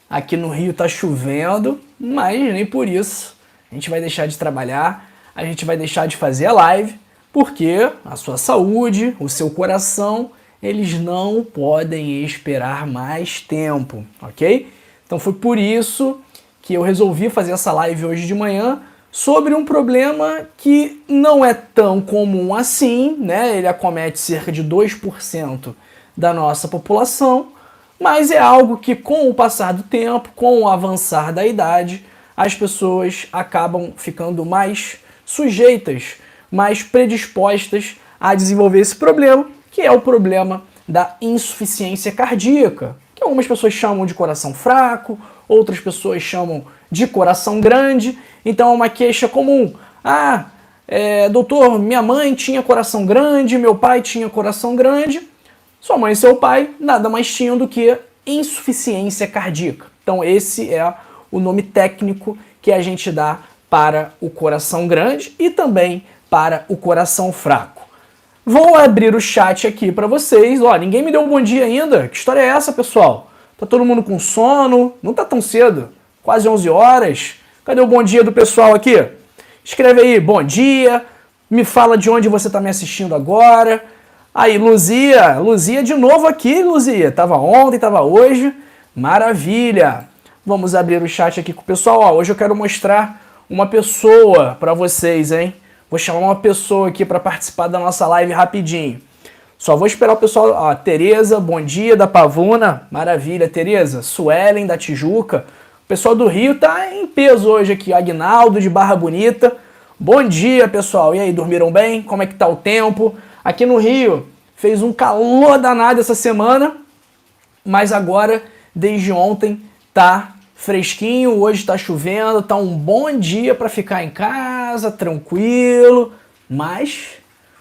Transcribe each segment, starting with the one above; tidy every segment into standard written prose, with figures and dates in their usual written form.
Aqui no Rio tá chovendo, mas nem por isso a gente vai deixar de trabalhar, a gente vai deixar de fazer a live, porque a sua saúde, o seu coração, eles não podem esperar mais tempo, ok? Então foi por isso que eu resolvi fazer essa live hoje de manhã sobre um problema que não é tão comum assim, né? Ele acomete cerca de 2% da nossa população, mas é algo que, com o passar do tempo, com o avançar da idade, as pessoas acabam ficando mais sujeitas, mais predispostas a desenvolver esse problema, que é o problema da insuficiência cardíaca, que algumas pessoas chamam de coração fraco, outras pessoas chamam de coração grande. Então é uma queixa comum. Doutor, minha mãe tinha coração grande, meu pai tinha coração grande. Sua mãe e seu pai nada mais tinham do que insuficiência cardíaca. Então esse é o nome técnico que a gente dá para o coração grande e também para o coração fraco. Vou abrir o chat aqui para vocês. Ó, ninguém me deu um bom dia ainda. Que história é essa, pessoal? Tá todo mundo com sono? Não tá tão cedo. Quase 11 horas. Cadê o bom dia do pessoal aqui? Escreve aí, bom dia. Me fala de onde você tá me assistindo agora. Aí, Luzia. Luzia de novo aqui, Luzia. Tava ontem, tava hoje. Maravilha. Vamos abrir o chat aqui com o pessoal. Ó, hoje eu quero mostrar uma pessoa para vocês, hein? Vou chamar uma pessoa aqui para participar da nossa live rapidinho. Só vou esperar o pessoal. Ó, Tereza, bom dia, da Pavuna. Maravilha, Tereza. Suelen, da Tijuca. O pessoal do Rio tá em peso hoje aqui. Agnaldo, de Barra Bonita. Bom dia, pessoal. E aí, dormiram bem? Como é que tá o tempo? Aqui no Rio fez um calor danado essa semana, mas agora, desde ontem, tá fresquinho, hoje tá chovendo, tá um bom dia para ficar em casa, tranquilo, mas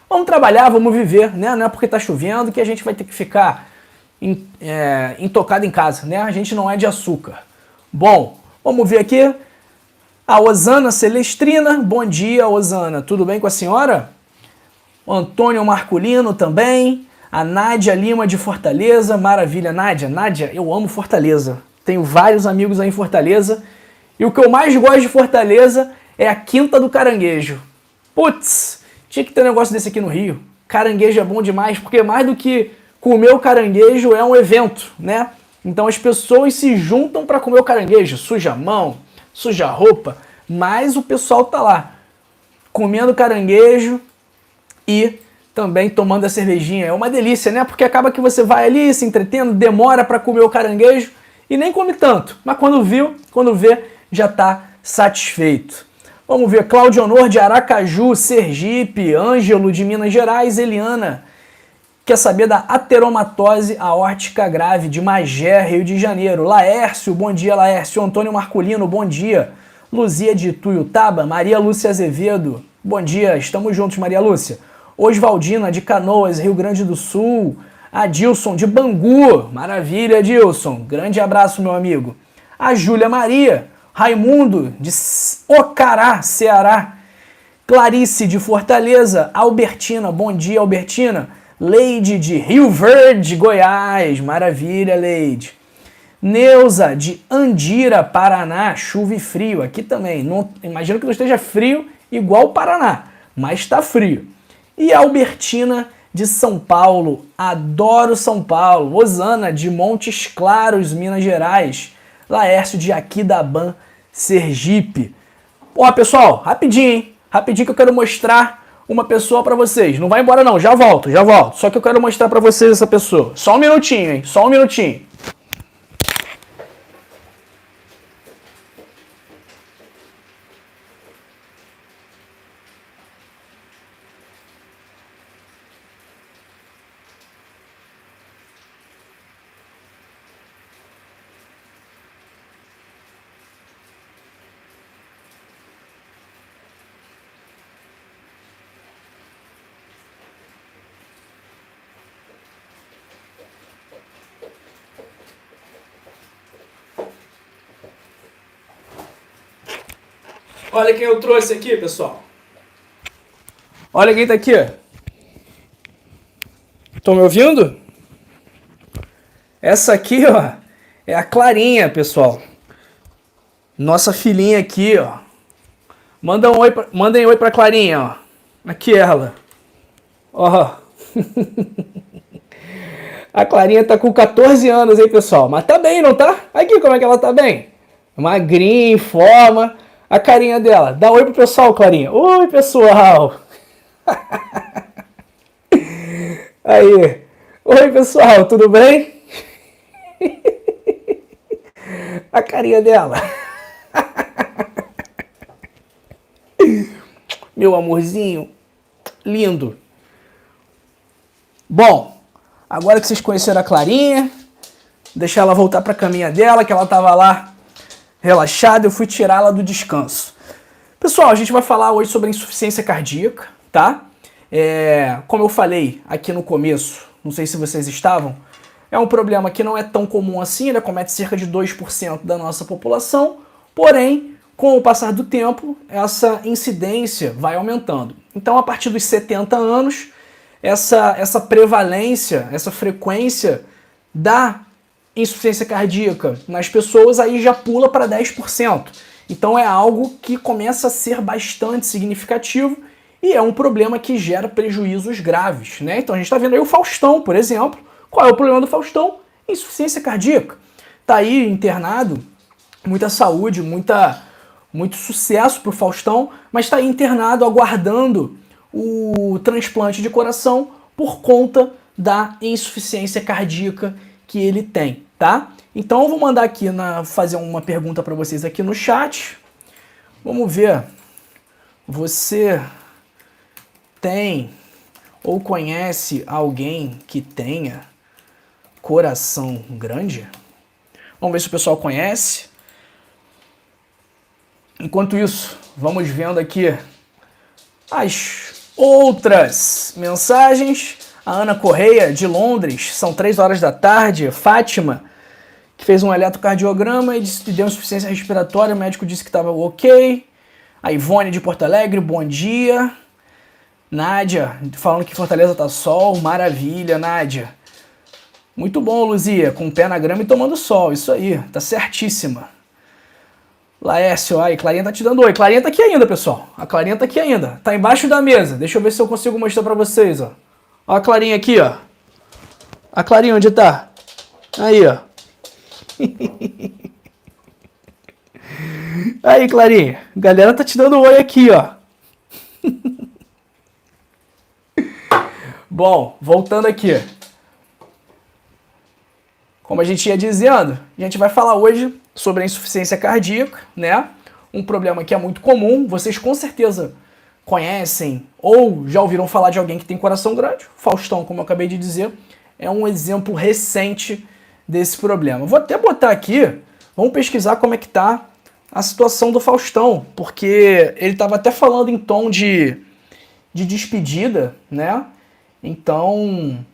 vamos trabalhar, vamos viver, né? Não é porque tá chovendo que a gente vai ter que ficar intocado em casa, né? A gente não é de açúcar. Bom, vamos ver aqui. A Osana Celestrina, bom dia, Osana, tudo bem com a senhora? O Antônio Marculino também, a Nádia Lima de Fortaleza, maravilha, Nádia. Nádia, eu amo Fortaleza, tenho vários amigos aí em Fortaleza, e o que eu mais gosto de Fortaleza é a Quinta do Caranguejo. Putz, tinha que ter um negócio desse aqui no Rio. Caranguejo é bom demais, porque mais do que comer o caranguejo é um evento, né? Então as pessoas se juntam para comer o caranguejo, suja a mão, suja a roupa, mas o pessoal tá lá comendo caranguejo e também tomando a cervejinha. É uma delícia, né? Porque acaba que você vai ali se entretendo, demora para comer o caranguejo e nem come tanto. Mas quando vê, já está satisfeito. Vamos ver, Cláudio Honor de Aracaju, Sergipe, Ângelo de Minas Gerais, Eliana quer saber da ateromatose aórtica grave de Magé, Rio de Janeiro. Laércio, bom dia, Laércio. Antônio Marculino, bom dia. Luzia de Tuiutaba, Maria Lúcia Azevedo, bom dia, estamos juntos, Maria Lúcia. Oswaldina de Canoas, Rio Grande do Sul. Adilson de Bangu, maravilha, Adilson. Grande abraço, meu amigo. A Júlia Maria, Raimundo de Ocará, Ceará. Clarice de Fortaleza, Albertina, bom dia, Albertina. Leide de Rio Verde, Goiás, maravilha, Leide. Neuza de Andira, Paraná, chuva e frio, aqui também. Não, imagino que não esteja frio igual o Paraná, mas está frio. E a Albertina de São Paulo, adoro São Paulo. Osana de Montes Claros, Minas Gerais. Laércio de Aquidabã, Sergipe. Ó, pessoal, rapidinho, hein? Rapidinho que eu quero mostrar uma pessoa pra vocês. Não vai embora não, já volto. Só que eu quero mostrar pra vocês essa pessoa. Só um minutinho, hein? Só um minutinho. Olha quem eu trouxe aqui, pessoal. Olha quem tá aqui. Estão me ouvindo? Essa aqui, ó, É a Clarinha, pessoal. Nossa filhinha aqui, ó. Mandem oi pra Clarinha, ó. Aqui ela. Ó. A Clarinha tá com 14 anos, hein, pessoal? Mas tá bem, não tá? Aqui, como é que ela tá bem? Magrinha, em forma. A carinha dela. Dá oi pro pessoal, Clarinha. Oi, pessoal. Aí. Oi, pessoal, tudo bem? A carinha dela. Meu amorzinho. Lindo. Bom, agora que vocês conheceram a Clarinha, deixar ela voltar para a caminha dela, que ela estava lá relaxada, eu fui tirá-la do descanso. Pessoal, a gente vai falar hoje sobre insuficiência cardíaca, tá? Como eu falei aqui no começo, não sei se vocês estavam, é um problema que não é tão comum assim, ele acomete cerca de 2% da nossa população, porém, com o passar do tempo, essa incidência vai aumentando. Então, a partir dos 70 anos, essa prevalência, essa frequência da insuficiência cardíaca nas pessoas aí já pula para 10%. Então é algo que começa a ser bastante significativo e é um problema que gera prejuízos graves, né? Então a gente está vendo aí o Faustão, por exemplo. Qual é o problema do Faustão? Insuficiência cardíaca. Está aí internado, muita saúde, muito sucesso para o Faustão, mas está aí internado aguardando o transplante de coração por conta da insuficiência cardíaca que ele tem, tá? Então eu vou mandar aqui fazer uma pergunta para vocês aqui no chat. Vamos ver. Você tem ou conhece alguém que tenha coração grande? Vamos ver se o pessoal conhece. Enquanto isso, vamos vendo aqui as outras mensagens. A Ana Correia, de Londres, são 3 horas da tarde. Fátima, que fez um eletrocardiograma e disse que deu insuficiência respiratória, o médico disse que estava ok. A Ivone, de Porto Alegre, bom dia. Nádia, falando que Fortaleza tá sol, maravilha, Nádia. Muito bom, Luzia, com o pé na grama e tomando sol, isso aí, tá certíssima. Laércio, aí, Clarinha tá te dando oi. Clarinha tá aqui ainda, pessoal. A Clarinha tá aqui ainda. Tá embaixo da mesa. Deixa eu ver se eu consigo mostrar pra vocês, ó. Ó a Clarinha aqui, ó. A Clarinha onde tá? Aí, ó. Aí, Clarinha. A galera tá te dando oi aqui, ó. Bom, voltando aqui. Como a gente ia dizendo, a gente vai falar hoje sobre a insuficiência cardíaca, né? Um problema que é muito comum, vocês com certeza conhecem ou já ouviram falar de alguém que tem coração grande. Faustão, como eu acabei de dizer, é um exemplo recente desse problema. Vou até botar aqui, vamos pesquisar como é que tá a situação do Faustão, porque ele estava até falando em tom de despedida, né? Então,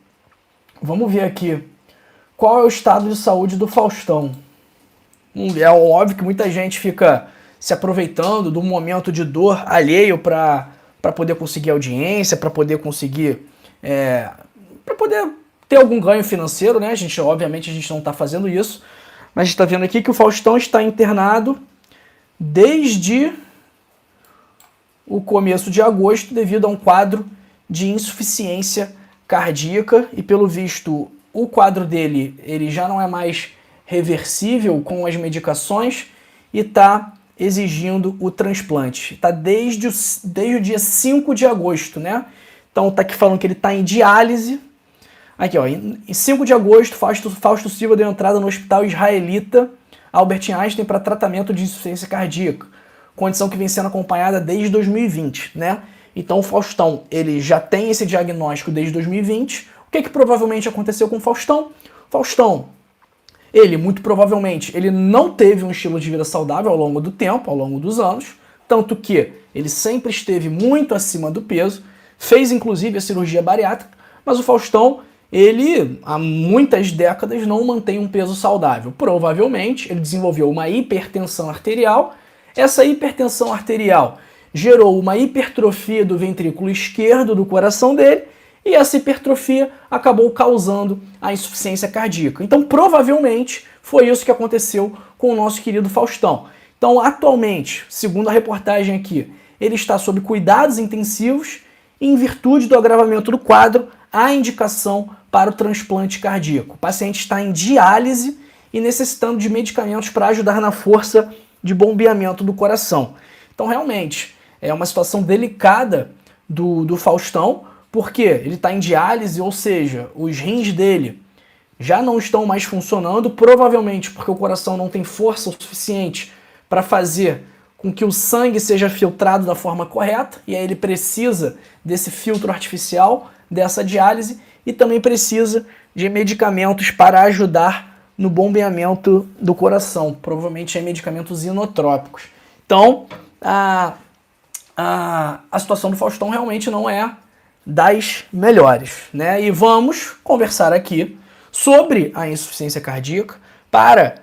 vamos ver aqui. Qual é o estado de saúde do Faustão? É óbvio que muita gente fica se aproveitando do momento de dor alheio para poder conseguir audiência, para poder conseguir... para poder ter algum ganho financeiro, né? Obviamente a gente não está fazendo isso, mas a gente está vendo aqui que o Faustão está internado desde o começo de agosto devido a um quadro de insuficiência cardíaca e, pelo visto, o quadro dele ele já não é mais reversível com as medicações e está exigindo o transplante. Está desde o dia 5 de agosto, né? Então está aqui falando que ele está em diálise. Aqui, ó, em 5 de agosto, Fausto Silva deu entrada no hospital israelita Albert Einstein para tratamento de insuficiência cardíaca, condição que vem sendo acompanhada desde 2020, né? Então o Faustão, ele já tem esse diagnóstico desde 2020. O que provavelmente aconteceu com o Faustão? Faustão, ele muito provavelmente ele não teve um estilo de vida saudável ao longo do tempo, ao longo dos anos, tanto que ele sempre esteve muito acima do peso, fez inclusive a cirurgia bariátrica, mas o Faustão, ele há muitas décadas não mantém um peso saudável. Provavelmente ele desenvolveu uma hipertensão arterial. Essa hipertensão arterial gerou uma hipertrofia do ventrículo esquerdo do coração dele e essa hipertrofia acabou causando a insuficiência cardíaca. Então, provavelmente, foi isso que aconteceu com o nosso querido Faustão. Então, atualmente, segundo a reportagem aqui, ele está sob cuidados intensivos e, em virtude do agravamento do quadro, há indicação para o transplante cardíaco. O paciente está em diálise e necessitando de medicamentos para ajudar na força de bombeamento do coração. Então, realmente, é uma situação delicada do Faustão, porque ele está em diálise, ou seja, os rins dele já não estão mais funcionando, provavelmente porque o coração não tem força o suficiente para fazer com que o sangue seja filtrado da forma correta, e aí ele precisa desse filtro artificial, dessa diálise, e também precisa de medicamentos para ajudar no bombeamento do coração, provavelmente medicamentos inotrópicos. Então, a situação do Faustão realmente não é das melhores, né? E vamos conversar aqui sobre a insuficiência cardíaca para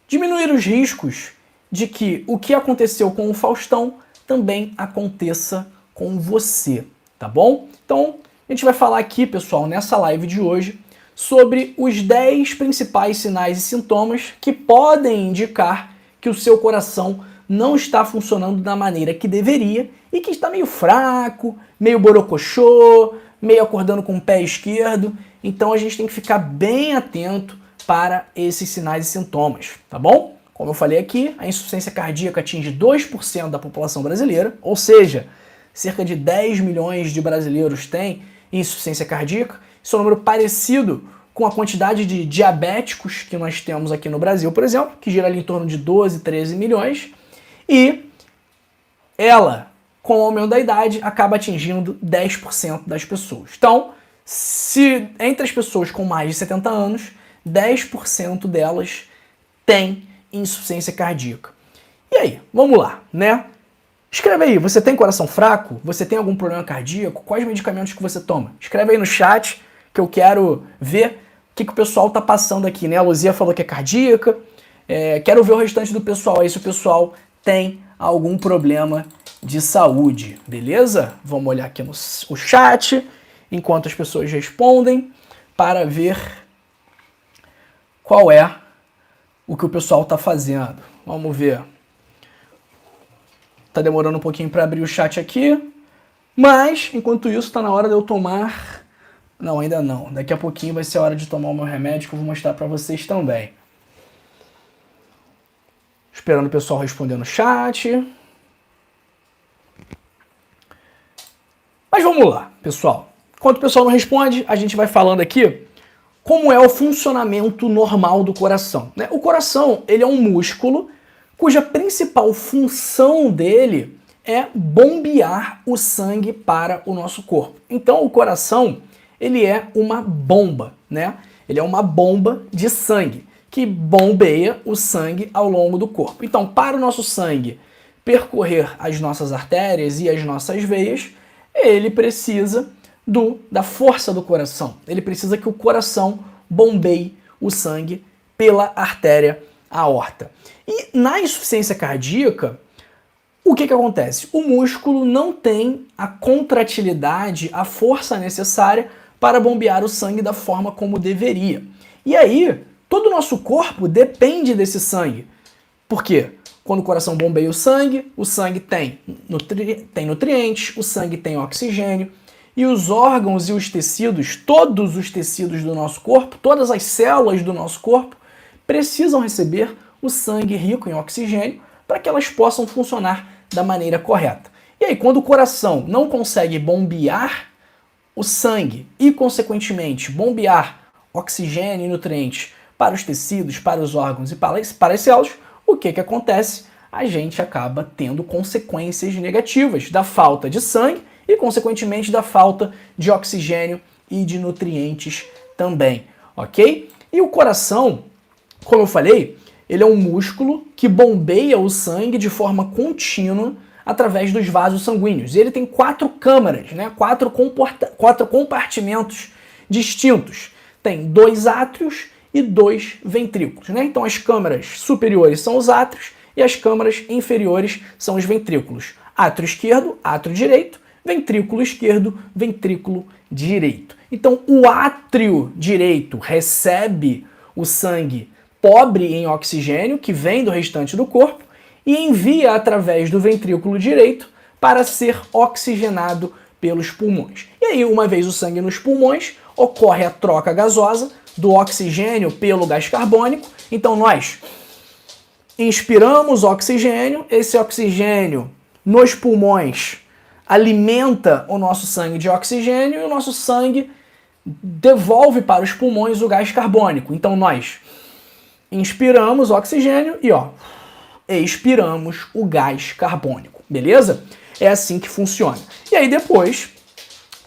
diminuir os riscos de que o que aconteceu com o Faustão também aconteça com você, tá bom? Então, a gente vai falar aqui, pessoal, nessa live de hoje, sobre os 10 principais sinais e sintomas que podem indicar que o seu coração não está funcionando da maneira que deveria e que está meio fraco, meio borocochô, meio acordando com o pé esquerdo. Então a gente tem que ficar bem atento para esses sinais e sintomas, tá bom? Como eu falei aqui, a insuficiência cardíaca atinge 2% da população brasileira, ou seja, cerca de 10 milhões de brasileiros têm insuficiência cardíaca. Isso é um número parecido com a quantidade de diabéticos que nós temos aqui no Brasil, por exemplo, que gira ali em torno de 12, 13 milhões. E ela, com o aumento da idade, acaba atingindo 10% das pessoas. Então, se entre as pessoas com mais de 70 anos, 10% delas têm insuficiência cardíaca. E aí, vamos lá, né? Escreve aí, você tem coração fraco? Você tem algum problema cardíaco? Quais medicamentos que você toma? Escreve aí no chat que eu quero ver o que o pessoal tá passando aqui, né? A Luzia falou que é cardíaca. Quero ver o restante do pessoal aí, se o pessoal tem algum problema de saúde, beleza? Vamos olhar aqui no chat, enquanto as pessoas respondem, para ver qual é o que o pessoal tá fazendo. Vamos ver. Tá demorando um pouquinho para abrir o chat aqui, mas, enquanto isso, tá na hora de eu tomar... Não, ainda não. Daqui a pouquinho vai ser a hora de tomar o meu remédio, que eu vou mostrar para vocês também. Esperando o pessoal responder no chat. Mas vamos lá, pessoal. Enquanto o pessoal não responde, a gente vai falando aqui como é o funcionamento normal do coração, né? O coração, ele é um músculo cuja principal função dele é bombear o sangue para o nosso corpo. Então, o coração, ele é uma bomba, né? Ele é uma bomba de sangue que bombeia o sangue ao longo do corpo. Então, para o nosso sangue percorrer as nossas artérias e as nossas veias, ele precisa da força do coração. Ele precisa que o coração bombeie o sangue pela artéria aorta. E na insuficiência cardíaca, o que acontece? O músculo não tem a contratilidade, a força necessária para bombear o sangue da forma como deveria. E aí, todo o nosso corpo depende desse sangue. Por quê? Quando o coração bombeia o sangue tem nutrientes, o sangue tem oxigênio, e os órgãos e os tecidos, todos os tecidos do nosso corpo, todas as células do nosso corpo, precisam receber o sangue rico em oxigênio para que elas possam funcionar da maneira correta. E aí, quando o coração não consegue bombear o sangue e, consequentemente, bombear oxigênio e nutrientes para os tecidos, para os órgãos e para as células, o que acontece? A gente acaba tendo consequências negativas da falta de sangue e, consequentemente, da falta de oxigênio e de nutrientes também, ok? E o coração, como eu falei, ele é um músculo que bombeia o sangue de forma contínua através dos vasos sanguíneos. E ele tem 4 câmaras, né? 4 compartimentos distintos. Tem 2 átrios e 2 ventrículos, né? Então as câmaras superiores são os átrios e as câmaras inferiores são os ventrículos. Átrio esquerdo, átrio direito, ventrículo esquerdo, ventrículo direito. Então, o átrio direito recebe o sangue pobre em oxigênio, que vem do restante do corpo, e envia através do ventrículo direito para ser oxigenado pelos pulmões. E aí, uma vez o sangue nos pulmões, ocorre a troca gasosa do oxigênio pelo gás carbônico. Então, nós inspiramos oxigênio, esse oxigênio nos pulmões alimenta o nosso sangue de oxigênio e o nosso sangue devolve para os pulmões o gás carbônico. Então nós inspiramos oxigênio e expiramos o gás carbônico, beleza? É assim que funciona. E aí depois,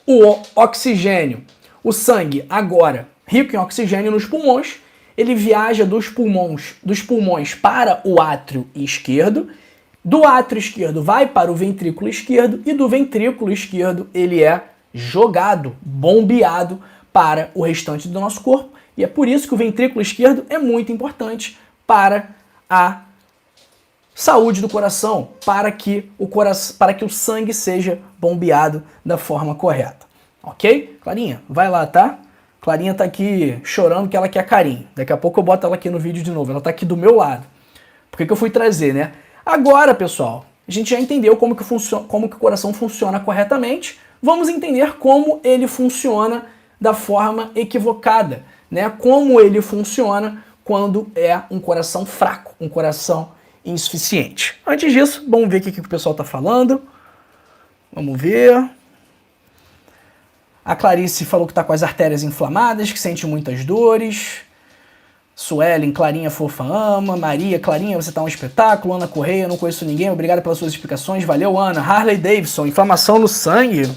o oxigênio, o sangue agora rico em oxigênio nos pulmões, ele viaja dos pulmões para o átrio esquerdo, do átrio esquerdo vai para o ventrículo esquerdo e do ventrículo esquerdo ele é jogado, bombeado para o restante do nosso corpo. E é por isso que o ventrículo esquerdo é muito importante para a saúde do coração, para que o sangue seja bombeado da forma correta. Ok? Clarinha, vai lá, tá? Clarinha tá aqui chorando que ela quer carinho. Daqui a pouco eu boto ela aqui no vídeo de novo. Ela tá aqui do meu lado. Por que eu fui trazer, né? Agora, pessoal, a gente já entendeu como que o coração funciona corretamente. Vamos entender como ele funciona da forma equivocada, né? Como ele funciona quando é um coração fraco, um coração insuficiente. Antes disso, vamos ver o que o pessoal está falando. Vamos ver. A Clarice falou que está com as artérias inflamadas, que sente muitas dores. Suelen, Clarinha fofa ama. Maria, Clarinha, você tá um espetáculo. Ana Correia, não conheço ninguém. Obrigado pelas suas explicações. Valeu, Ana. Harley Davidson, inflamação no sangue.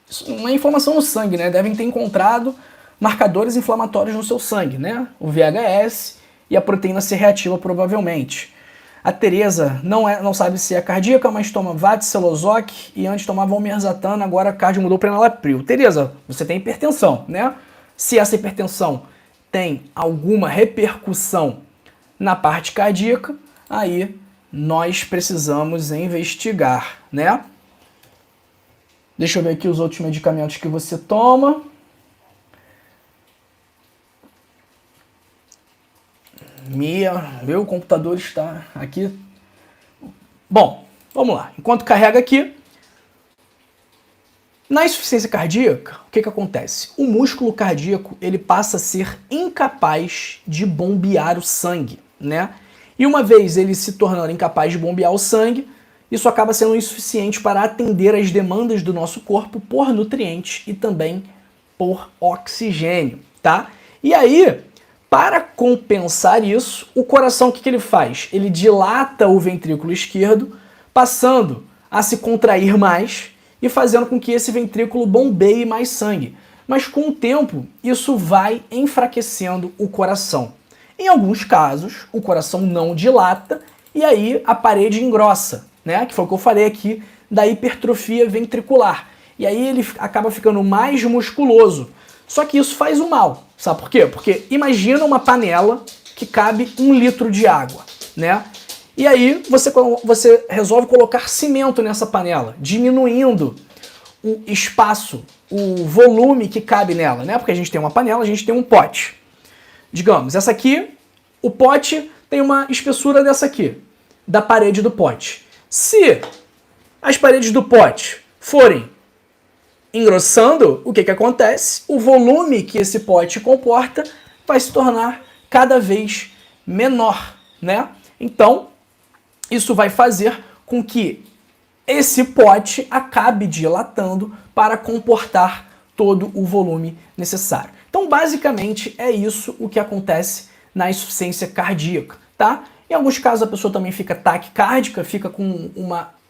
Isso não é inflamação no sangue, né? Devem ter encontrado marcadores inflamatórios no seu sangue, né? O VHS e a proteína C reativa, provavelmente. A Tereza não sabe se é cardíaca, mas toma VAT, Celozoc e antes tomava Olmersatana, agora a cardio mudou para enalapril. Tereza, você tem hipertensão, né? Se essa hipertensão tem alguma repercussão na parte cardíaca, aí nós precisamos investigar, né? Deixa eu ver aqui os outros medicamentos que você toma. Meu computador está aqui. Bom, vamos lá. Enquanto carrega aqui, na insuficiência cardíaca, o que acontece? O músculo cardíaco ele passa a ser incapaz de bombear o sangue, né? E uma vez ele se tornando incapaz de bombear o sangue, isso acaba sendo insuficiente para atender às demandas do nosso corpo por nutrientes e também por oxigênio, tá? E aí, para compensar isso, o coração o que ele faz? Ele dilata o ventrículo esquerdo, passando a se contrair mais e fazendo com que esse ventrículo bombeie mais sangue. Mas com o tempo, isso vai enfraquecendo o coração. Em alguns casos, o coração não dilata e aí a parede engrossa, né? Que foi o que eu falei aqui da hipertrofia ventricular. E aí ele acaba ficando mais musculoso. Só que isso faz o mal. Sabe por quê? Porque imagina uma panela que cabe 1 litro de água, né? E aí você resolve colocar cimento nessa panela, diminuindo o espaço, o volume que cabe nela, né? Porque a gente tem uma panela, a gente tem um pote. Digamos, essa aqui, o pote tem uma espessura dessa aqui, da parede do pote. Se as paredes do pote forem engrossando, o que acontece? O volume que esse pote comporta vai se tornar cada vez menor, né? Então, isso vai fazer com que esse pote acabe dilatando para comportar todo o volume necessário. Então, basicamente, é isso o que acontece na insuficiência cardíaca, tá? Em alguns casos, a pessoa também fica taquicárdica, fica com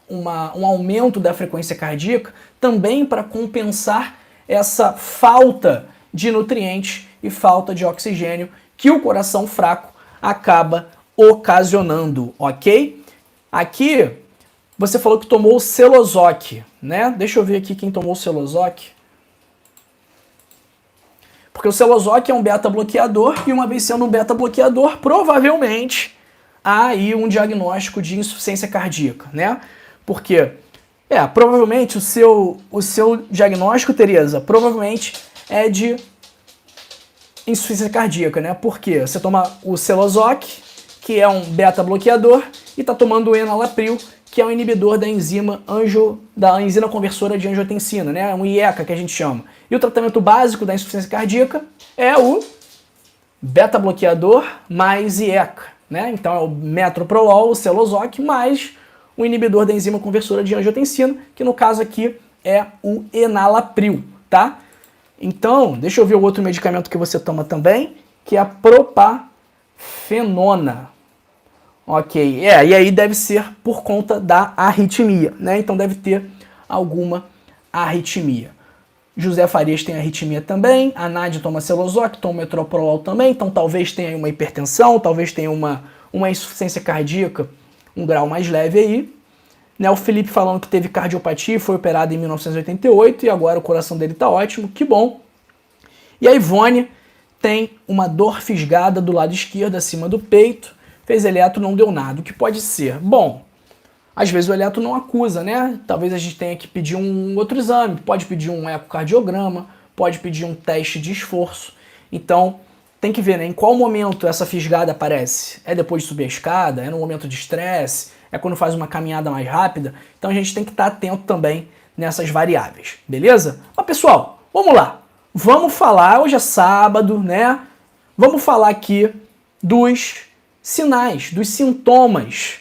um aumento da frequência cardíaca, também para compensar essa falta de nutrientes e falta de oxigênio que o coração fraco acaba ocasionando, ok? Aqui, você falou que tomou o Celozoc, né? Deixa eu ver aqui quem tomou o Celozoc. Porque o Celozoc é um beta-bloqueador e uma vez sendo um beta-bloqueador, provavelmente há aí um diagnóstico de insuficiência cardíaca, né? Porque Provavelmente o seu diagnóstico, Tereza, provavelmente é de insuficiência cardíaca, né? Porque você toma o Celozoc, que é um beta-bloqueador, e está tomando o enalapril, que é um inibidor da enzima conversora de angiotensina, né? Um IECA que a gente chama. E o tratamento básico da insuficiência cardíaca é o beta-bloqueador mais IECA, né? Então é o metoprolol, o Celozoc, mais o inibidor da enzima conversora de angiotensina, que no caso aqui é o enalapril, tá? Então, deixa eu ver o outro medicamento que você toma também, que é a propafenona. Ok, e aí deve ser por conta da arritmia, né? Então deve ter alguma arritmia. José Farias tem arritmia também, a Nádia toma Celozoc, toma metoprolol também, então talvez tenha uma hipertensão, talvez tenha uma insuficiência cardíaca, um grau mais leve aí. Né, o Felipe falando que teve cardiopatia, foi operado em 1988 e agora o coração dele tá ótimo, que bom. E a Ivone tem uma dor fisgada do lado esquerdo, acima do peito, fez eletro, não deu nada. O que pode ser? Bom, às vezes o eletro não acusa, né? Talvez a gente tenha que pedir um outro exame, pode pedir um ecocardiograma, pode pedir um teste de esforço. Então, tem que ver, né, em qual momento essa fisgada aparece. É depois de subir a escada? É no momento de estresse? É quando faz uma caminhada mais rápida? Então a gente tem que estar atento também nessas variáveis, beleza? Mas pessoal, vamos lá. Vamos falar, hoje é sábado, né? Vamos falar aqui dos sinais, dos sintomas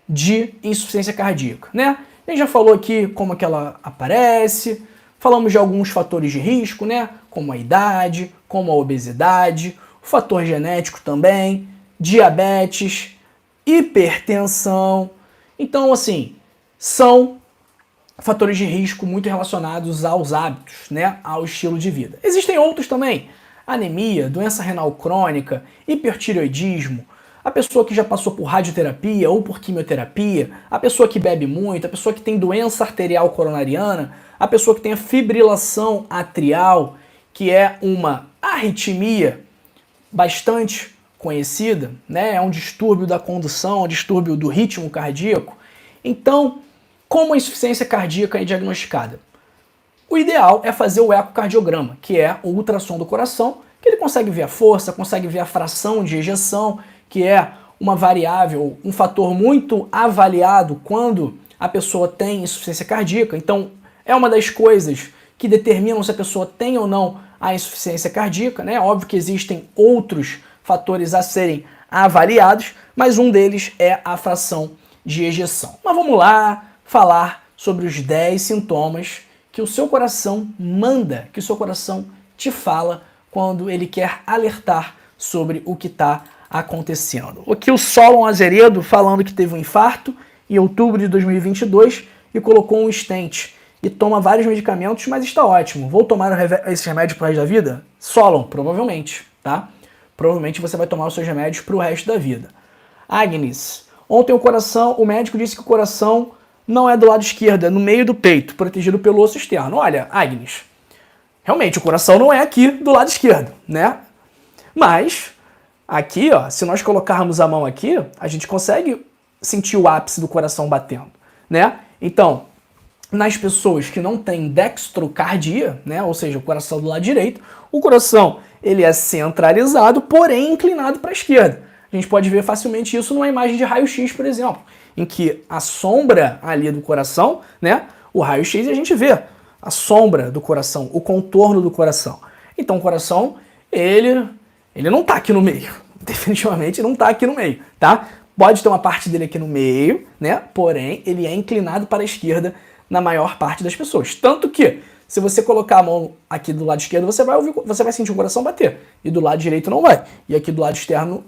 de insuficiência cardíaca, né? A gente já falou aqui como que ela aparece, falamos de alguns fatores de risco, né? Como a idade, como a obesidade, o fator genético também, diabetes, hipertensão. Então, assim, são fatores de risco muito relacionados aos hábitos, né? Ao estilo de vida. Existem outros também, anemia, doença renal crônica, hipertireoidismo, a pessoa que já passou por radioterapia ou por quimioterapia, a pessoa que bebe muito, a pessoa que tem doença arterial coronariana, a pessoa que tem a fibrilação atrial, que é uma arritmia bastante conhecida, né? É um distúrbio da condução, um distúrbio do ritmo cardíaco. Então, como a insuficiência cardíaca é diagnosticada? O ideal é fazer o ecocardiograma, que é o ultrassom do coração, que ele consegue ver a força, consegue ver a fração de ejeção, que é uma variável, um fator muito avaliado quando a pessoa tem insuficiência cardíaca. Então, é uma das coisas que determinam se a pessoa tem ou não a insuficiência cardíaca, né? Óbvio que existem outros fatores a serem avaliados, mas um deles é a fração de ejeção. Mas vamos lá falar sobre os 10 sintomas que o seu coração manda, que o seu coração te fala quando ele quer alertar sobre o que está acontecendo. Aqui o Solon Azeredo falando que teve um infarto em outubro de 2022 e colocou um stent e toma vários medicamentos, mas está ótimo. Vou tomar esse remédio pro resto da vida? Solon, provavelmente, tá? Provavelmente você vai tomar os seus remédios pro resto da vida. Agnes, ontem o médico disse que o coração não é do lado esquerdo, é no meio do peito, protegido pelo osso externo. Olha, Agnes, realmente o coração não é aqui do lado esquerdo, né? Mas aqui, ó, se nós colocarmos a mão aqui, a gente consegue sentir o ápice do coração batendo, né? Então, nas pessoas que não têm dextrocardia, né, ou seja, o coração do lado direito, o coração ele é centralizado, porém inclinado para a esquerda. A gente pode ver facilmente isso numa imagem de raio-x, por exemplo, em que a sombra ali do coração, né, o raio-x, a gente vê a sombra do coração, o contorno do coração. Então o coração, ele não está aqui no meio, definitivamente não está aqui no meio, tá? Pode ter uma parte dele aqui no meio, né, porém ele é inclinado para a esquerda na maior parte das pessoas. Tanto que, se você colocar a mão aqui do lado esquerdo, você vai sentir o coração bater. E do lado direito não vai. E aqui do lado externo,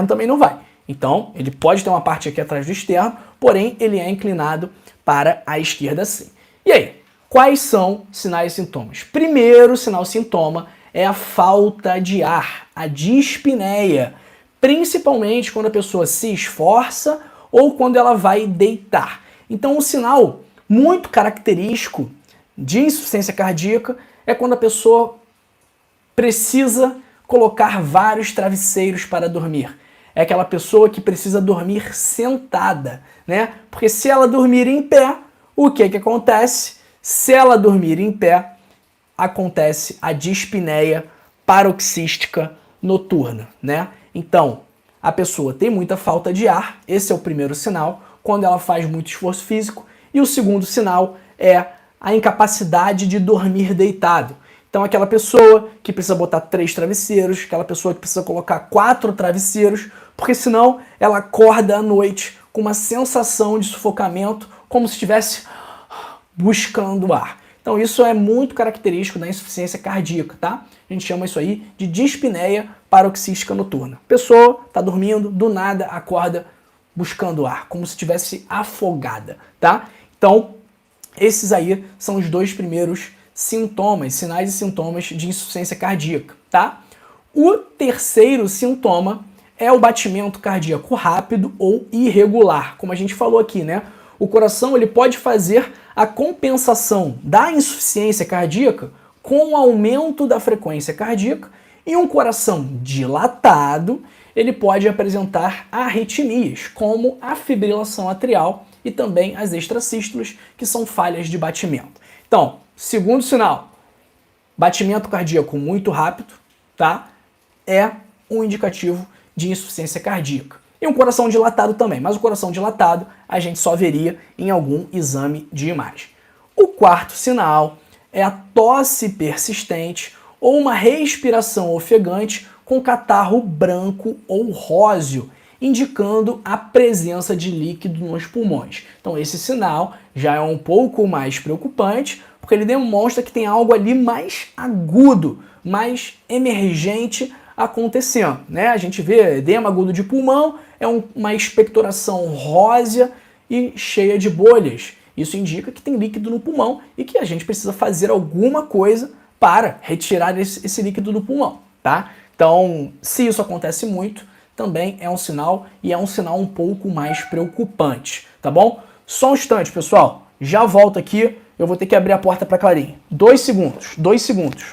também não vai. Então, ele pode ter uma parte aqui atrás do externo, porém, ele é inclinado para a esquerda sim. E aí, quais são sinais e sintomas? Primeiro sinal e sintoma é a falta de ar, a dispneia. Principalmente quando a pessoa se esforça ou quando ela vai deitar. Então, um sinal muito característico de insuficiência cardíaca é quando a pessoa precisa colocar vários travesseiros para dormir. É aquela pessoa que precisa dormir sentada, né? Porque se ela dormir em pé, O que acontece? Se ela dormir em pé, acontece a dispneia paroxística noturna, né? Então, a pessoa tem muita falta de ar, esse é o primeiro sinal, quando ela faz muito esforço físico, e o segundo sinal é a incapacidade de dormir deitado. Então, aquela pessoa que precisa botar 3 travesseiros, aquela pessoa que precisa colocar 4 travesseiros, porque senão ela acorda à noite com uma sensação de sufocamento, como se estivesse buscando ar. Então isso é muito característico da insuficiência cardíaca, tá? A gente chama isso aí de dispneia paroxística noturna. A pessoa está dormindo, do nada acorda buscando ar, como se estivesse afogada, tá? Então, esses aí são os 2 primeiros sintomas, sinais e sintomas de insuficiência cardíaca, tá? O terceiro sintoma é o batimento cardíaco rápido ou irregular, como a gente falou aqui, né? O coração ele pode fazer a compensação da insuficiência cardíaca com o aumento da frequência cardíaca, e um coração dilatado ele pode apresentar arritmias, como a fibrilação atrial e também as extrasístoles, que são falhas de batimento. Então, segundo sinal, batimento cardíaco muito rápido, tá? É um indicativo de insuficiência cardíaca. E um coração dilatado também, mas o coração dilatado a gente só veria em algum exame de imagem. O quarto sinal é a tosse persistente ou uma respiração ofegante com catarro branco ou róseo, indicando a presença de líquido nos pulmões. Então esse sinal já é um pouco mais preocupante, porque ele demonstra que tem algo ali mais agudo, mais emergente acontecendo, né? A gente vê edema agudo de pulmão, é uma expectoração rósea e cheia de bolhas. Isso indica que tem líquido no pulmão e que a gente precisa fazer alguma coisa para retirar esse líquido do pulmão, tá? Então, se isso acontece muito, também é um sinal, e é um sinal um pouco mais preocupante, tá bom? Só um instante, pessoal. Já volto aqui, eu vou ter que abrir a porta para Clarim. 2 segundos, 2 segundos.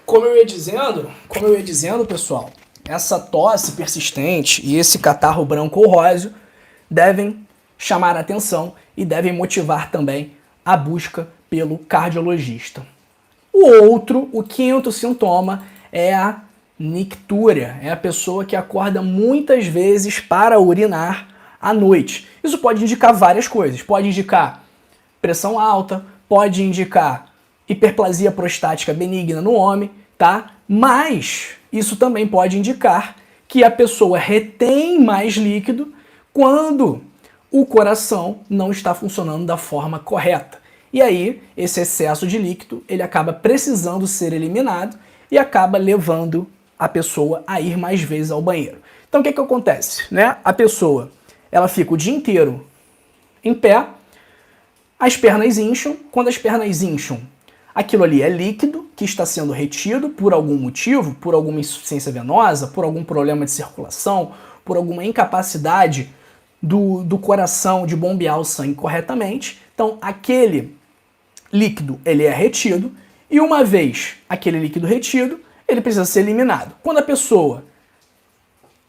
Como eu ia dizendo, pessoal, essa tosse persistente e esse catarro branco ou róseo devem chamar a atenção e devem motivar também a busca pelo cardiologista. O quinto sintoma é a nictúria, é a pessoa que acorda muitas vezes para urinar à noite. Isso pode indicar várias coisas, pode indicar pressão alta, pode indicar hiperplasia prostática benigna no homem, tá? Mas isso também pode indicar que a pessoa retém mais líquido quando o coração não está funcionando da forma correta. E aí, esse excesso de líquido, ele acaba precisando ser eliminado e acaba levando a pessoa a ir mais vezes ao banheiro. Então, o que acontece, né? A pessoa, ela fica o dia inteiro em pé, as pernas incham. Quando as pernas incham, aquilo ali é líquido que está sendo retido por algum motivo, por alguma insuficiência venosa, por algum problema de circulação, por alguma incapacidade do coração de bombear o sangue corretamente. Então, aquele líquido ele é retido, e uma vez aquele líquido retido, ele precisa ser eliminado. Quando a pessoa,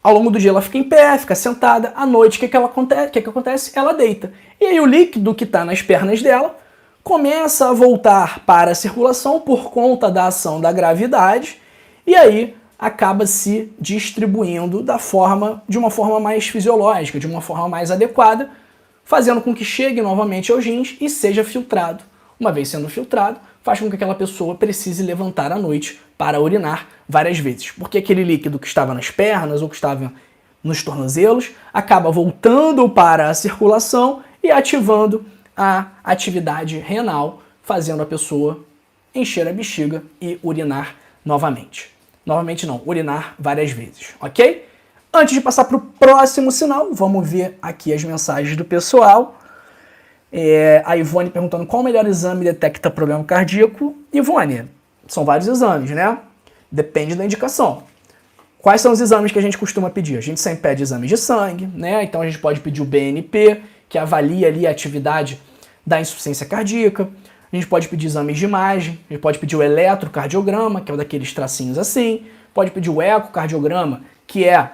ao longo do dia, ela fica em pé, fica sentada, à noite, o que acontece? Ela deita. E aí o líquido que está nas pernas dela começa a voltar para a circulação por conta da ação da gravidade, e aí acaba se distribuindo de uma forma mais fisiológica, de uma forma mais adequada, fazendo com que chegue novamente aos rins e seja filtrado. Uma vez sendo filtrado, faz com que aquela pessoa precise levantar à noite para urinar várias vezes, porque aquele líquido que estava nas pernas ou que estava nos tornozelos acaba voltando para a circulação e ativando a atividade renal, fazendo a pessoa encher a bexiga e urinar novamente. novamente não, urinar várias vezes, ok? Antes de passar para o próximo sinal, vamos ver aqui as mensagens do pessoal. A Ivone perguntando qual o melhor exame detecta problema cardíaco. Ivone, são vários exames, né? Depende da indicação. Quais são os exames que a gente costuma pedir? A gente sempre pede exames de sangue, né? Então a gente pode pedir o BNP, que avalia ali a atividade da insuficiência cardíaca. A gente pode pedir exames de imagem, a gente pode pedir o eletrocardiograma, que é o daqueles tracinhos assim. Pode pedir o ecocardiograma, que é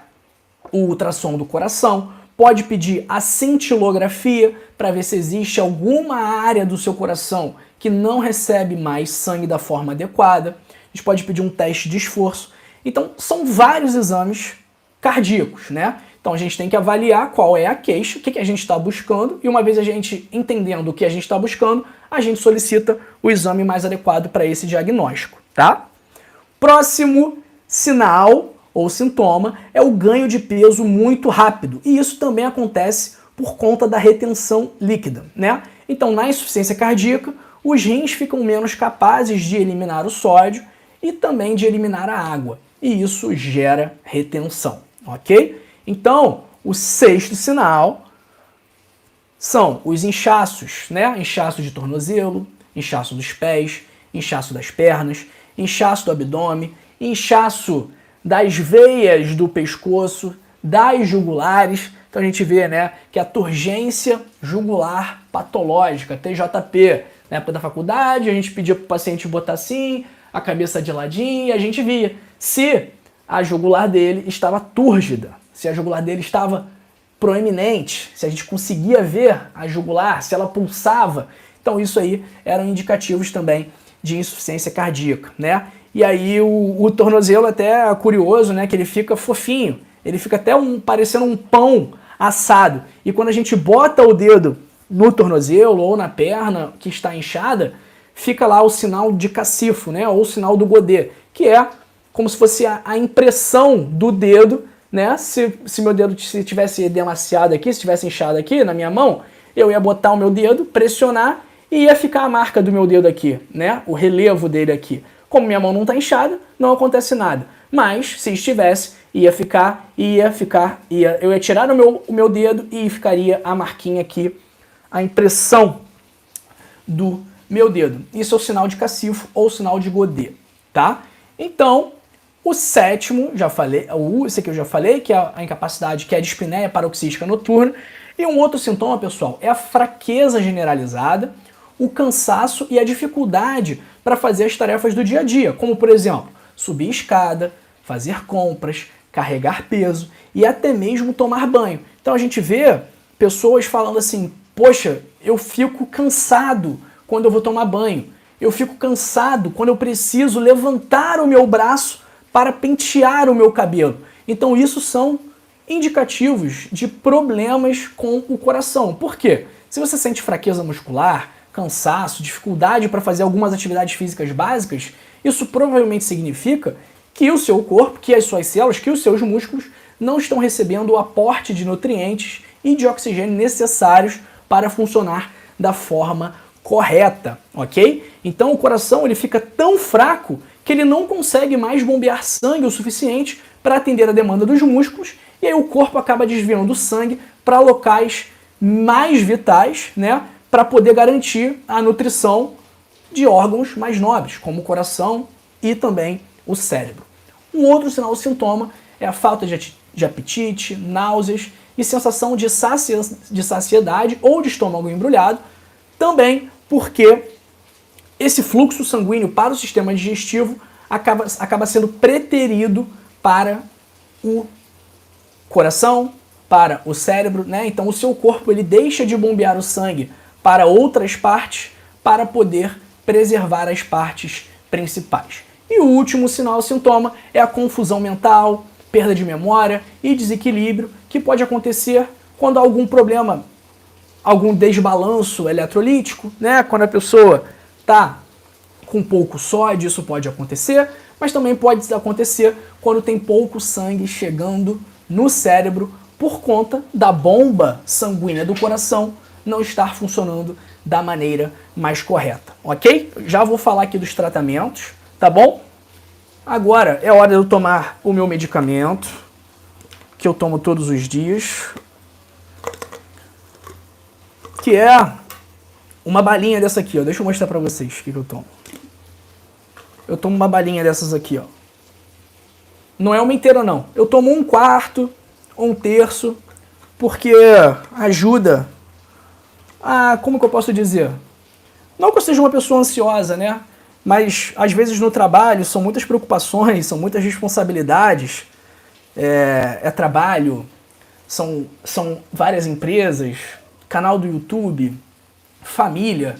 o ultrassom do coração. Pode pedir a cintilografia para ver se existe alguma área do seu coração que não recebe mais sangue da forma adequada. A gente pode pedir um teste de esforço. Então, são vários exames cardíacos, né? Então, a gente tem que avaliar qual é a queixa, o que a gente está buscando, e uma vez a gente entendendo o que a gente está buscando, a gente solicita o exame mais adequado para esse diagnóstico, tá? Próximo sinal ou sintoma é o ganho de peso muito rápido, e isso também acontece por conta da retenção líquida, né? Então, na insuficiência cardíaca, os rins ficam menos capazes de eliminar o sódio e também de eliminar a água, e isso gera retenção, ok? Então, o sexto sinal são os inchaços, né? Inchaço de tornozelo, inchaço dos pés, inchaço das pernas, inchaço do abdômen, inchaço das veias do pescoço, das jugulares. Então a gente vê, né, que a turgência jugular patológica, TJP, na época da faculdade, a gente pedia para o paciente botar assim, a cabeça de ladinho, e a gente via se a jugular dele estava túrgida, se a jugular dele estava proeminente, se a gente conseguia ver a jugular, se ela pulsava. Então isso aí eram indicativos também de insuficiência cardíaca, né? E aí o tornozelo até é curioso, né, que ele fica fofinho, ele fica até parecendo um pão assado. E quando a gente bota o dedo no tornozelo ou na perna que está inchada, fica lá o sinal de cacifo, né, ou o sinal do godê, que é como se fosse a impressão do dedo, né? Se meu dedo tivesse edemaciado aqui, se tivesse inchado aqui na minha mão, eu ia botar o meu dedo, pressionar e ia ficar a marca do meu dedo aqui, né? O relevo dele aqui. Como minha mão não está inchada, não acontece nada. Mas, se estivesse, eu ia tirar o meu dedo e ficaria a marquinha aqui, a impressão do meu dedo. Isso é o sinal de cacifo ou sinal de godê, tá? Então, o sétimo, esse aqui eu já falei, que é a incapacidade, que é a dispneia paroxística noturna. E um outro sintoma, pessoal, é a fraqueza generalizada, o cansaço e a dificuldade para fazer as tarefas do dia a dia, como, por exemplo, subir escada, fazer compras, carregar peso e até mesmo tomar banho. Então a gente vê pessoas falando assim, poxa, eu fico cansado quando eu vou tomar banho, eu fico cansado quando eu preciso levantar o meu braço para pentear o meu cabelo. Então isso são indicativos de problemas com o coração. Por quê? Se você sente fraqueza muscular, cansaço, dificuldade para fazer algumas atividades físicas básicas, isso provavelmente significa que o seu corpo, que as suas células, que os seus músculos não estão recebendo o aporte de nutrientes e de oxigênio necessários para funcionar da forma correta, ok? Então o coração ele fica tão fraco que ele não consegue mais bombear sangue o suficiente para atender a demanda dos músculos, e aí o corpo acaba desviando o sangue para locais mais vitais, né, para poder garantir a nutrição de órgãos mais nobres, como o coração e também o cérebro. Um outro sinal ou sintoma é a falta de apetite, náuseas e sensação de saciedade ou de estômago embrulhado, também porque esse fluxo sanguíneo para o sistema digestivo acaba sendo preterido para o coração, para o cérebro, né? Então o seu corpo ele deixa de bombear o sangue para outras partes para poder preservar as partes principais. E o último sinal ou sintoma é a confusão mental, perda de memória e desequilíbrio que pode acontecer quando há algum problema, algum desbalanço eletrolítico, né? Quando a pessoa está com pouco sódio, isso pode acontecer, mas também pode acontecer quando tem pouco sangue chegando no cérebro por conta da bomba sanguínea do coração não estar funcionando da maneira mais correta, ok? Já vou falar aqui dos tratamentos, tá bom? Agora é hora de eu tomar o meu medicamento, que eu tomo todos os dias, que é uma balinha dessa aqui, ó. Deixa eu mostrar pra vocês o que eu tomo. Eu tomo uma balinha dessas aqui, ó. Não é uma inteira, não. Eu tomo 1/4 ou 1/3, porque ajuda a... Como que eu posso dizer? Não que eu seja uma pessoa ansiosa, né? Mas, às vezes, no trabalho, são muitas preocupações, são muitas responsabilidades. É trabalho, são várias empresas, canal do YouTube, família,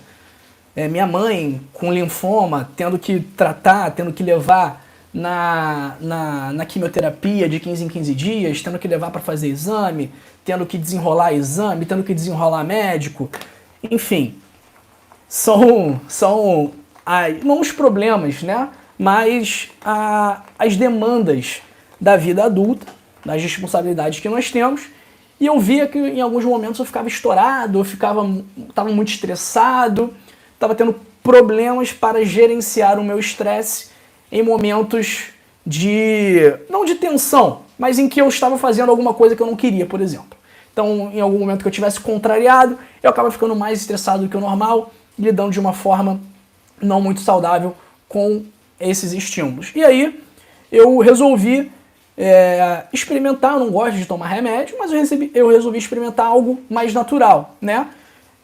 minha mãe com linfoma, tendo que tratar, tendo que levar na quimioterapia de 15 em 15 dias, tendo que levar para fazer exame, tendo que desenrolar exame, tendo que desenrolar médico, enfim, são não os problemas, né? Mas as demandas da vida adulta, das responsabilidades que nós temos. E eu via que em alguns momentos eu ficava estourado, eu estava muito estressado, estava tendo problemas para gerenciar o meu estresse em momentos não de tensão, mas em que eu estava fazendo alguma coisa que eu não queria, por exemplo. Então, em algum momento que eu tivesse contrariado, eu acaba ficando mais estressado do que o normal, lidando de uma forma não muito saudável com esses estímulos. E aí, eu resolvi experimentar. Eu não gosto de tomar remédio, mas eu resolvi experimentar algo mais natural, né?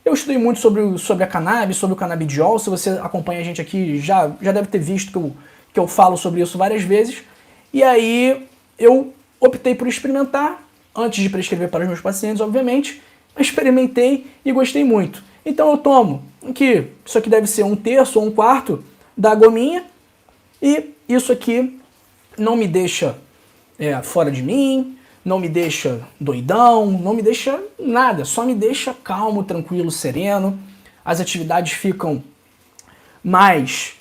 Eu estudei muito sobre a cannabis, sobre o canabidiol. Se você acompanha a gente aqui, já deve ter visto que eu falo sobre isso várias vezes. E aí eu optei por experimentar, antes de prescrever para os meus pacientes, obviamente. Experimentei e gostei muito. Então eu tomo isso aqui deve ser 1/3 ou 1/4 da gominha, e isso aqui não me deixa fora de mim, não me deixa doidão, não me deixa nada, só me deixa calmo, tranquilo, sereno. As atividades ficam mais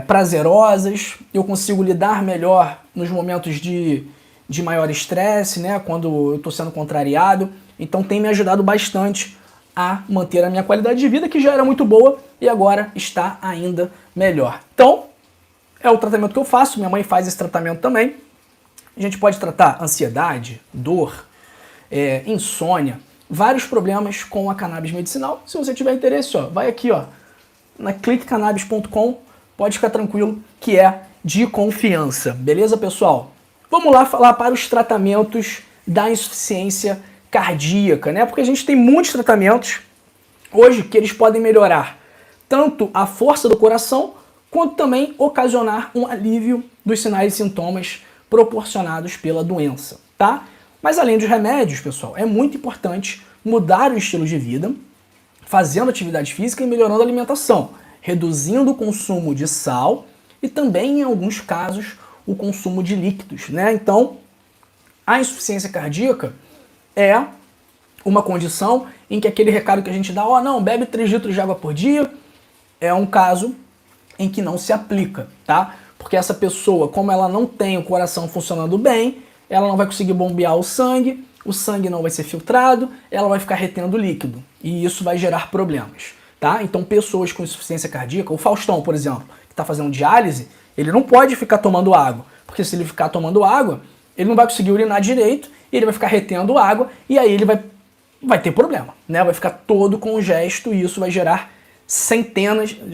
prazerosas, eu consigo lidar melhor nos momentos de maior estresse, né, quando eu estou sendo contrariado. Então tem me ajudado bastante a manter a minha qualidade de vida, que já era muito boa e agora está ainda melhor. Então, é o tratamento que eu faço, minha mãe faz esse tratamento também. A gente pode tratar ansiedade, dor, insônia, vários problemas com a cannabis medicinal. Se você tiver interesse, vai aqui na cliquecannabis.com, pode ficar tranquilo que é de confiança. Beleza, pessoal? Vamos lá falar para os tratamentos da insuficiência cardíaca, né? Porque a gente tem muitos tratamentos hoje que eles podem melhorar tanto a força do coração, quanto também ocasionar um alívio dos sinais e sintomas proporcionados pela doença, tá? Mas além dos remédios, pessoal, é muito importante mudar o estilo de vida, fazendo atividade física e melhorando a alimentação, reduzindo o consumo de sal e também, em alguns casos, o consumo de líquidos, né? Então, a insuficiência cardíaca é uma condição em que aquele recado que a gente dá, não, bebe 3 litros de água por dia, é um caso em que não se aplica, tá? Porque essa pessoa, como ela não tem o coração funcionando bem, ela não vai conseguir bombear o sangue não vai ser filtrado, ela vai ficar retendo líquido, e isso vai gerar problemas, tá? Então pessoas com insuficiência cardíaca, o Faustão, por exemplo, que está fazendo diálise, ele não pode ficar tomando água, porque se ele ficar tomando água, ele não vai conseguir urinar direito, e ele vai ficar retendo água, e aí ele vai ter problema, né? Vai ficar todo congesto, e isso vai gerar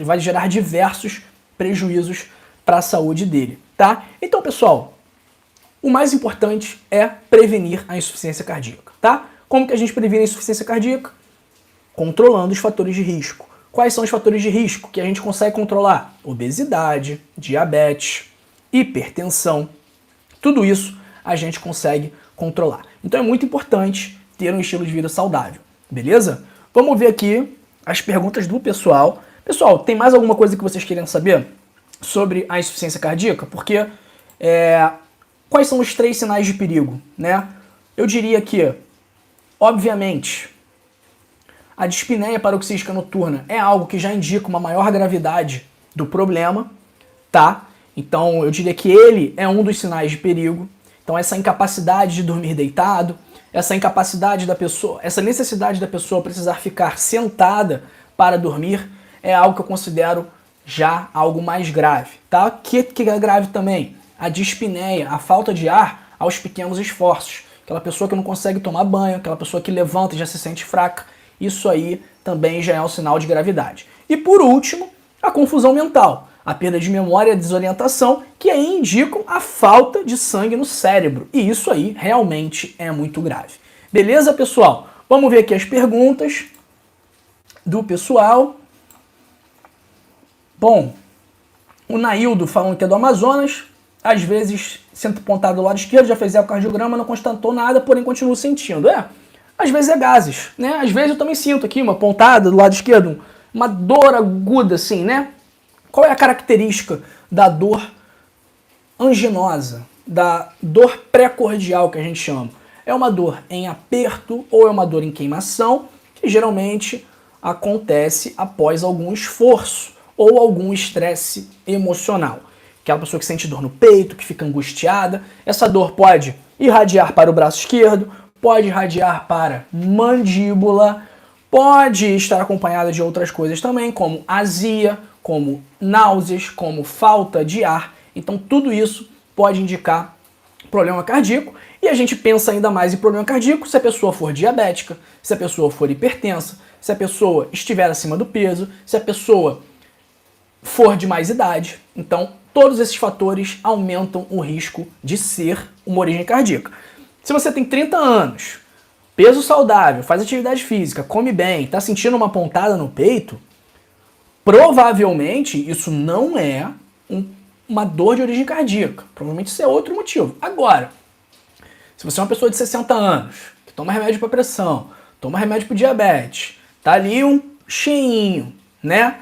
vai gerar diversos prejuízos para a saúde dele, tá? Então, pessoal, o mais importante é prevenir a insuficiência cardíaca, tá? Como que a gente previne a insuficiência cardíaca? Controlando os fatores de risco. Quais são os fatores de risco que a gente consegue controlar? Obesidade, diabetes, hipertensão, tudo isso a gente consegue controlar. Então é muito importante ter um estilo de vida saudável, beleza? Vamos ver aqui as perguntas do pessoal. Pessoal, tem mais alguma coisa que vocês querem saber sobre a insuficiência cardíaca? Porque quais são os 3 sinais de perigo, né? Eu diria que, obviamente, a dispneia paroxística noturna é algo que já indica uma maior gravidade do problema, tá? Então, eu diria que ele é um dos sinais de perigo. Então, essa incapacidade de dormir deitado, essa incapacidade da pessoa, essa necessidade da pessoa precisar ficar sentada para dormir, é algo que eu considero já algo mais grave, tá? O que é grave também? A dispneia, a falta de ar aos pequenos esforços. Aquela pessoa que não consegue tomar banho, aquela pessoa que levanta e já se sente fraca, isso aí também já é um sinal de gravidade. E por último, a confusão mental, a perda de memória e a desorientação, que aí indicam a falta de sangue no cérebro. E isso aí realmente é muito grave. Beleza, pessoal? Vamos ver aqui as perguntas do pessoal. Bom, o Naildo falando que é do Amazonas, às vezes sendo apontado do lado esquerdo, já fez ecocardiograma, não constatou nada, porém continuo sentindo. Às vezes é gases, né? Às vezes eu também sinto aqui uma pontada do lado esquerdo, uma dor aguda assim, né? Qual é a característica da dor anginosa, da dor pré-cordial que a gente chama? É uma dor em aperto ou é uma dor em queimação, que geralmente acontece após algum esforço ou algum estresse emocional. Aquela pessoa que sente dor no peito, que fica angustiada. Essa dor pode irradiar para o braço esquerdo, pode irradiar para mandíbula, pode estar acompanhada de outras coisas também, como azia, como náuseas, como falta de ar. Então tudo isso pode indicar problema cardíaco. E a gente pensa ainda mais em problema cardíaco se a pessoa for diabética, se a pessoa for hipertensa, se a pessoa estiver acima do peso, se a pessoa for de mais idade. Então, todos esses fatores aumentam o risco de ser uma origem cardíaca. Se você tem 30 anos, peso saudável, faz atividade física, come bem, está sentindo uma pontada no peito, provavelmente isso não é uma dor de origem cardíaca. Provavelmente isso é outro motivo. Agora, se você é uma pessoa de 60 anos, que toma remédio para pressão, toma remédio para diabetes, tá ali um cheinho, né?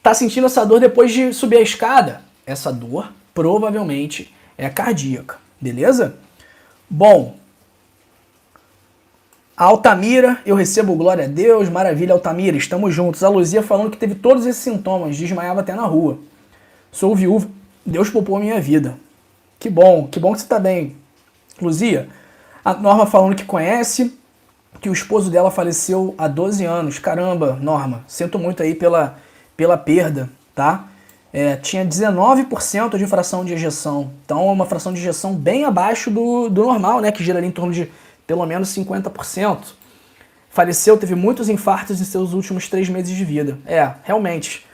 Tá sentindo essa dor depois de subir a escada? Essa dor provavelmente é cardíaca, beleza? Bom, a Altamira, eu recebo glória a Deus, maravilha, Altamira, estamos juntos. A Luzia falando que teve todos esses sintomas, desmaiava até na rua. Sou viúva, Deus poupou a minha vida. Que bom que você tá bem. Luzia, a Norma falando que conhece, que o esposo dela faleceu há 12 anos. Caramba, Norma, sinto muito aí pela perda, tá? Tinha 19% de fração de ejeção. Então é uma fração de ejeção bem abaixo do normal, né? Que gira ali em torno de pelo menos 50%. Faleceu, teve muitos infartos em seus últimos 3 meses de vida. Realmente.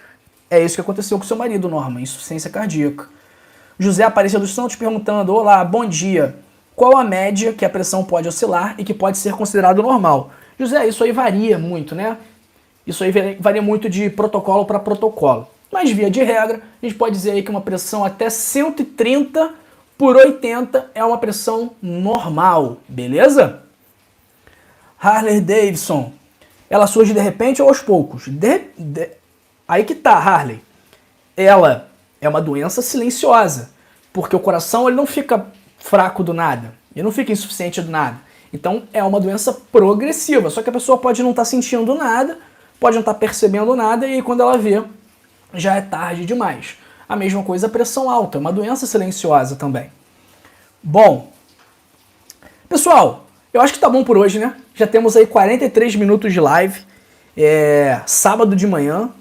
É isso que aconteceu com seu marido, Norma, insuficiência cardíaca. José Aparecido dos Santos perguntando: olá, bom dia. Qual a média que a pressão pode oscilar e que pode ser considerado normal? José, isso aí varia muito, né? Isso aí varia muito de protocolo para protocolo. Mas, via de regra, a gente pode dizer aí que uma pressão até 130/80 é uma pressão normal, beleza? Harley Davidson, ela surge de repente ou aos poucos? Aí que tá, Harley. Ela é uma doença silenciosa, porque o coração ele não fica fraco do nada, ele não fica insuficiente do nada. Então é uma doença progressiva, só que a pessoa pode não estar sentindo nada, pode não estar percebendo nada, e aí quando ela vê, já é tarde demais. A mesma coisa a pressão alta, é uma doença silenciosa também. Bom, pessoal, eu acho que tá bom por hoje, né? Já temos aí 43 minutos de live, sábado de manhã,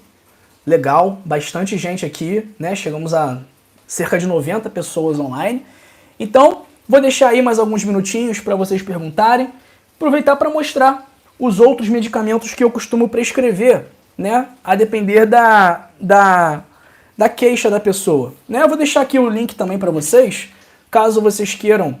legal, bastante gente aqui, né? Chegamos a cerca de 90 pessoas online. Então, vou deixar aí mais alguns minutinhos para vocês perguntarem. Aproveitar para mostrar os outros medicamentos que eu costumo prescrever, né? A depender da queixa da pessoa, né? Eu vou deixar aqui o link também para vocês, caso vocês queiram...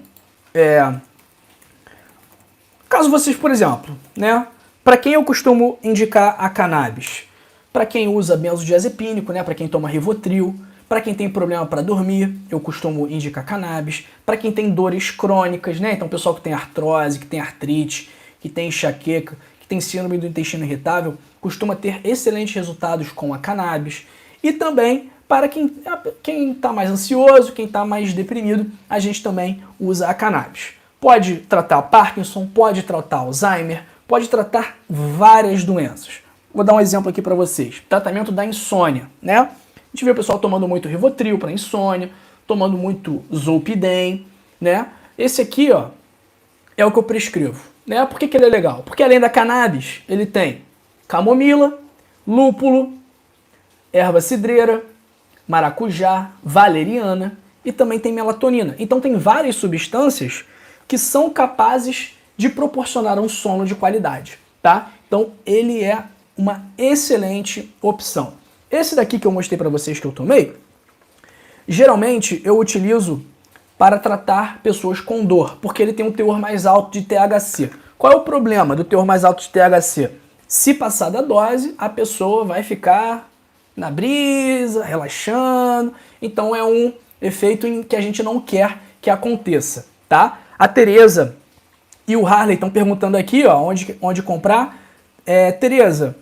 Caso vocês, por exemplo, né? Para quem eu costumo indicar a cannabis? Para quem usa benzodiazepínico, né? Para quem toma Rivotril, para quem tem problema para dormir, eu costumo indicar cannabis. Para quem tem dores crônicas, né? Então, pessoal que tem artrose, que tem artrite, que tem enxaqueca, que tem síndrome do intestino irritável, costuma ter excelentes resultados com a cannabis. E também para quem está mais ansioso, quem está mais deprimido, a gente também usa a cannabis. Pode tratar Parkinson, pode tratar Alzheimer, pode tratar várias doenças. Vou dar um exemplo aqui para vocês. Tratamento da insônia, né? A gente vê o pessoal tomando muito Rivotril para insônia, tomando muito Zolpidem, né? Esse aqui, ó, é o que eu prescrevo, né? Por que ele é legal? Porque além da cannabis, ele tem camomila, lúpulo, erva cidreira, maracujá, valeriana e também tem melatonina. Então tem várias substâncias que são capazes de proporcionar um sono de qualidade, tá? Então ele é uma excelente opção. Esse daqui que eu mostrei para vocês que eu tomei, geralmente eu utilizo para tratar pessoas com dor, porque ele tem um teor mais alto de THC. Qual é o problema do teor mais alto de THC? Se passar da dose, a pessoa vai ficar na brisa, relaxando. Então é um efeito que a gente não quer que aconteça, tá? A Tereza e o Harley estão perguntando aqui, ó, onde comprar. Tereza,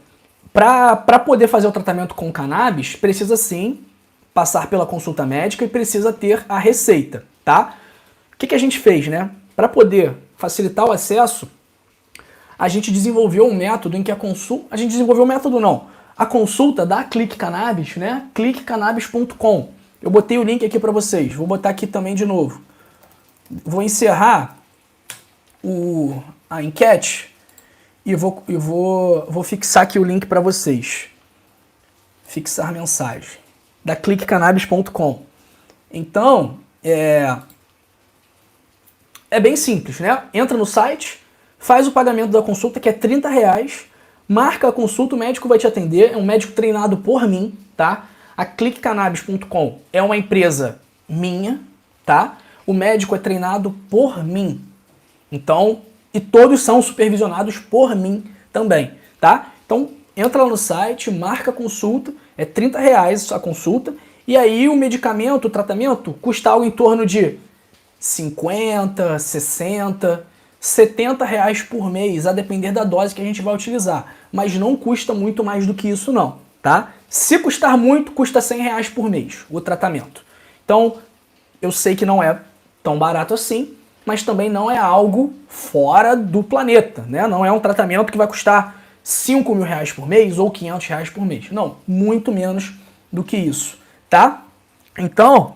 para poder fazer o tratamento com cannabis, precisa sim passar pela consulta médica e precisa ter a receita, tá? O que a gente fez, né? Para poder facilitar o acesso, a gente desenvolveu um método em que a consulta... A gente desenvolveu um método não. A consulta da Clique Cannabis, né? cliquecannabis.com. Eu botei o link aqui para vocês. Vou botar aqui também de novo. Vou encerrar a enquete e vou fixar aqui o link para vocês. Fixar mensagem. Da cliquecannabis.com. Então, é bem simples, né? Entra no site, faz o pagamento da consulta, que é R$30, marca a consulta, o médico vai te atender, é um médico treinado por mim, tá? A cliquecannabis.com é uma empresa minha, tá? O médico é treinado por mim. Então, e todos são supervisionados por mim também, tá? Então, entra lá no site, marca a consulta, é R$30 a consulta, e aí o medicamento, o tratamento, custa algo em torno de 50, 60, 70 reais por mês, a depender da dose que a gente vai utilizar. Mas não custa muito mais do que isso não, tá? Se custar muito, custa 100 reais por mês o tratamento. Então, eu sei que não é tão barato assim, mas também não é algo fora do planeta, né? Não é um tratamento que vai custar 5 mil reais por mês ou 500 reais por mês. Não, muito menos do que isso, tá? Então,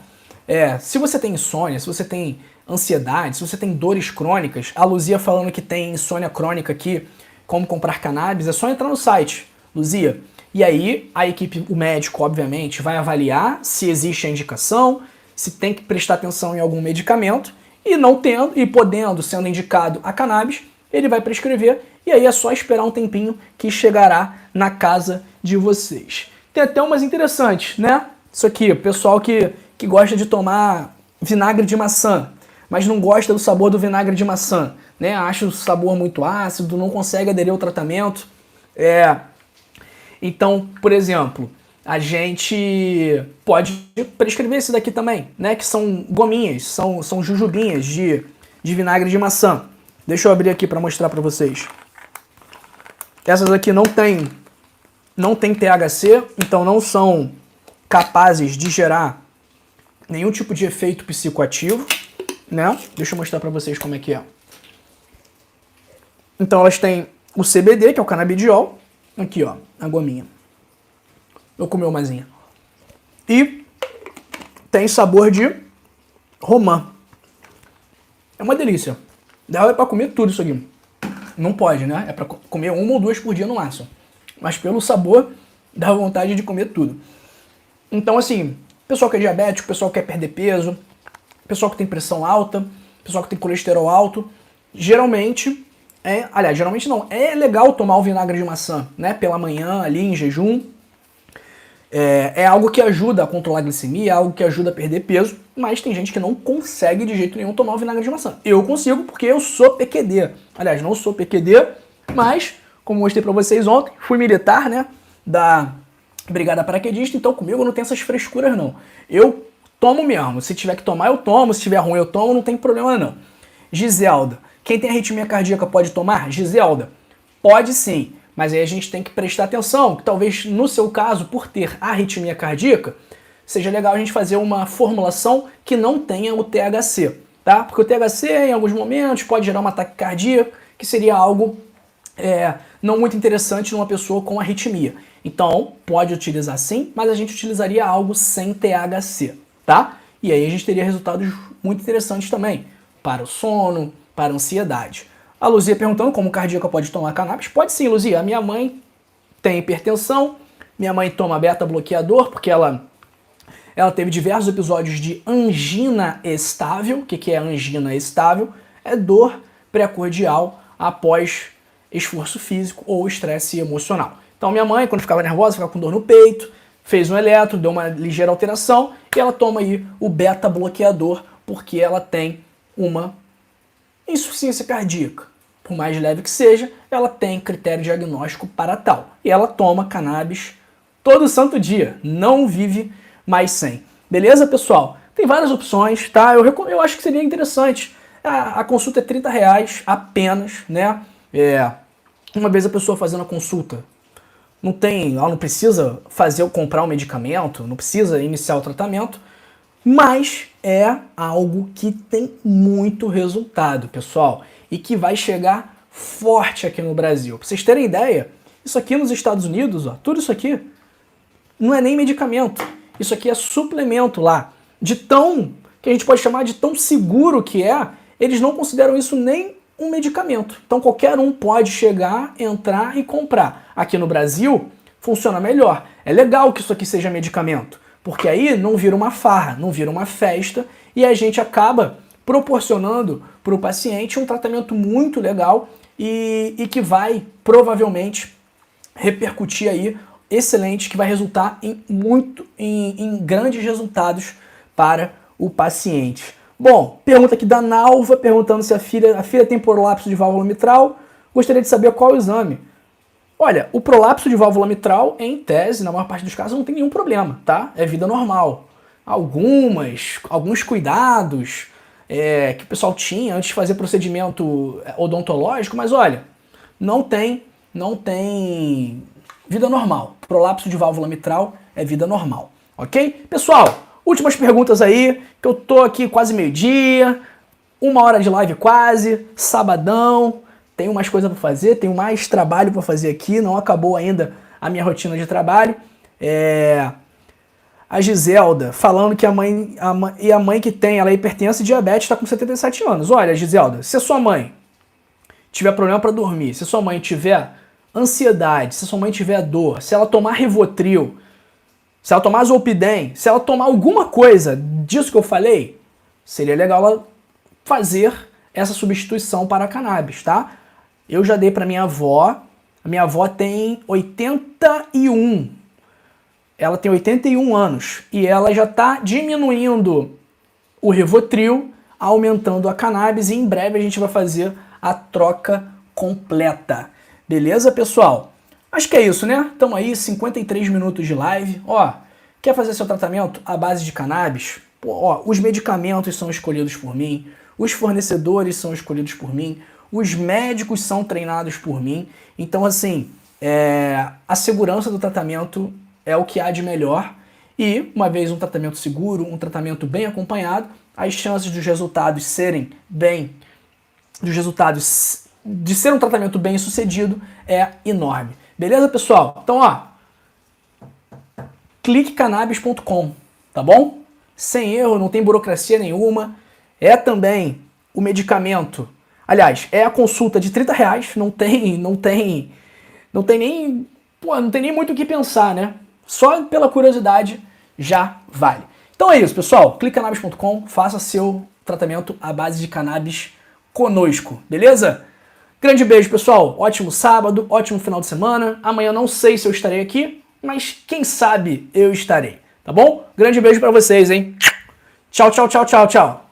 se você tem insônia, se você tem ansiedade, se você tem dores crônicas, a Luzia falando que tem insônia crônica aqui, como comprar cannabis, é só entrar no site, Luzia. E aí a equipe, o médico, obviamente, vai avaliar se existe a indicação, se tem que prestar atenção em algum medicamento, e não tendo, e podendo, sendo indicado a cannabis, ele vai prescrever, e aí é só esperar um tempinho que chegará na casa de vocês. Tem até umas interessantes, né? Isso aqui, o pessoal que gosta de tomar vinagre de maçã, mas não gosta do sabor do vinagre de maçã, né? Acha o sabor muito ácido, não consegue aderir ao tratamento. Então, por exemplo, a gente pode prescrever esse daqui também, né? Que são gominhas, são jujubinhas de vinagre de maçã. Deixa eu abrir aqui para mostrar para vocês. Essas aqui não tem THC, então não são capazes de gerar nenhum tipo de efeito psicoativo, né? Deixa eu mostrar para vocês como é que é. Então elas têm o CBD, que é o canabidiol, aqui ó, a gominha. Eu comi umazinha. E tem sabor de romã. É uma delícia. Dá pra comer tudo isso aqui. Não pode, né? É pra comer 1 ou 2 por dia no máximo. Mas pelo sabor, dá vontade de comer tudo. Então, assim, pessoal que é diabético, pessoal que quer perder peso, pessoal que tem pressão alta, pessoal que tem colesterol alto, geralmente é legal tomar o vinagre de maçã, né? Pela manhã, ali em jejum. É algo que ajuda a controlar a glicemia, é algo que ajuda a perder peso, mas tem gente que não consegue de jeito nenhum tomar o vinagre de maçã. Eu consigo porque eu sou PQD. Aliás, não sou PQD, mas, como mostrei pra vocês ontem, fui militar, né, da Brigada Paraquedista, então comigo não tem essas frescuras não. Eu tomo mesmo, se tiver que tomar eu tomo, se tiver ruim eu tomo, não tem problema não. Giselda, quem tem arritmia cardíaca pode tomar? Giselda, pode sim. Mas aí a gente tem que prestar atenção, que talvez no seu caso, por ter arritmia cardíaca, seja legal a gente fazer uma formulação que não tenha o THC, tá? Porque o THC, em alguns momentos, pode gerar um ataque cardíaco, que seria algo não muito interessante numa pessoa com arritmia. Então, pode utilizar sim, mas a gente utilizaria algo sem THC, tá? E aí a gente teria resultados muito interessantes também, para o sono, para a ansiedade. A Luzia perguntando como cardíaca pode tomar cannabis. Pode sim, Luzia. A minha mãe tem hipertensão, Minha mãe toma beta-bloqueador porque ela teve diversos episódios de angina estável. O que é angina estável? É dor precordial após esforço físico ou estresse emocional. Então minha mãe, quando ficava nervosa, ficava com dor no peito, fez um eletro, deu uma ligeira alteração e ela toma aí o beta-bloqueador porque ela tem uma insuficiência cardíaca. Por mais leve que seja, ela tem critério diagnóstico para tal. E ela toma cannabis todo santo dia, não vive mais sem. Beleza, pessoal? Tem várias opções, tá? Eu acho que seria interessante. A consulta é R$30 apenas, né? Uma vez a pessoa fazendo a consulta, ela não precisa comprar um medicamento, não precisa iniciar o tratamento, mas é algo que tem muito resultado, pessoal, e que vai chegar forte aqui no Brasil. Pra vocês terem ideia, isso aqui nos Estados Unidos, ó, tudo isso aqui, não é nem medicamento. Isso aqui é suplemento lá. Que a gente pode chamar de tão seguro que é, eles não consideram isso nem um medicamento. Então qualquer um pode chegar, entrar e comprar. Aqui no Brasil, funciona melhor. É legal que isso aqui seja medicamento, porque aí não vira uma farra, não vira uma festa, e a gente acaba proporcionando para o paciente um tratamento muito legal e que vai provavelmente repercutir aí excelente, que vai resultar em grandes resultados para o paciente. Bom, pergunta aqui da Nalva, perguntando se a filha tem prolapso de válvula mitral. Gostaria de saber qual é o exame. Olha, o prolapso de válvula mitral, em tese, na maior parte dos casos, não tem nenhum problema, tá? É vida normal. Alguns cuidados que o pessoal tinha antes de fazer procedimento odontológico, mas olha, não tem vida normal. Prolapso de válvula mitral é vida normal, ok? Pessoal, últimas perguntas aí, que eu tô aqui quase meio-dia, 1 hora de live quase, sabadão, tenho mais coisa para fazer, tenho mais trabalho para fazer aqui, não acabou ainda a minha rotina de trabalho. A Giselda falando que a mãe que tem, ela é hipertensa e diabetes, está com 77 anos. Olha, Giselda, se a sua mãe tiver problema para dormir, se a sua mãe tiver ansiedade, se a sua mãe tiver dor, se ela tomar Rivotril, se ela tomar Zolpidem, se ela tomar alguma coisa disso que eu falei, seria legal ela fazer essa substituição para a cannabis, tá? Eu já dei para minha avó, a minha avó tem 81, ela tem 81 anos e ela já está diminuindo o Rivotril, aumentando a cannabis e em breve a gente vai fazer a troca completa. Beleza, pessoal? Acho que é isso, né? Estamos aí, 53 minutos de live. Ó, quer fazer seu tratamento à base de cannabis? Pô, ó, os medicamentos são escolhidos por mim, os fornecedores são escolhidos por mim, os médicos são treinados por mim. Então, assim, a segurança do tratamento é o que há de melhor. E, uma vez um tratamento seguro, um tratamento bem acompanhado, as chances dos resultados de ser um tratamento bem sucedido é enorme. Beleza, pessoal? Então, ó, cliquecannabis.com, tá bom? Sem erro, não tem burocracia nenhuma. É também o medicamento. Aliás, é a consulta de R$30, não tem nem muito o que pensar, né? Só pela curiosidade já vale. Então é isso, pessoal. cliquecannabis.com, faça seu tratamento à base de cannabis conosco, beleza? Grande beijo, pessoal. Ótimo sábado, ótimo final de semana. Amanhã não sei se eu estarei aqui, mas quem sabe eu estarei, tá bom? Grande beijo pra vocês, hein? Tchau, tchau, tchau, tchau, tchau.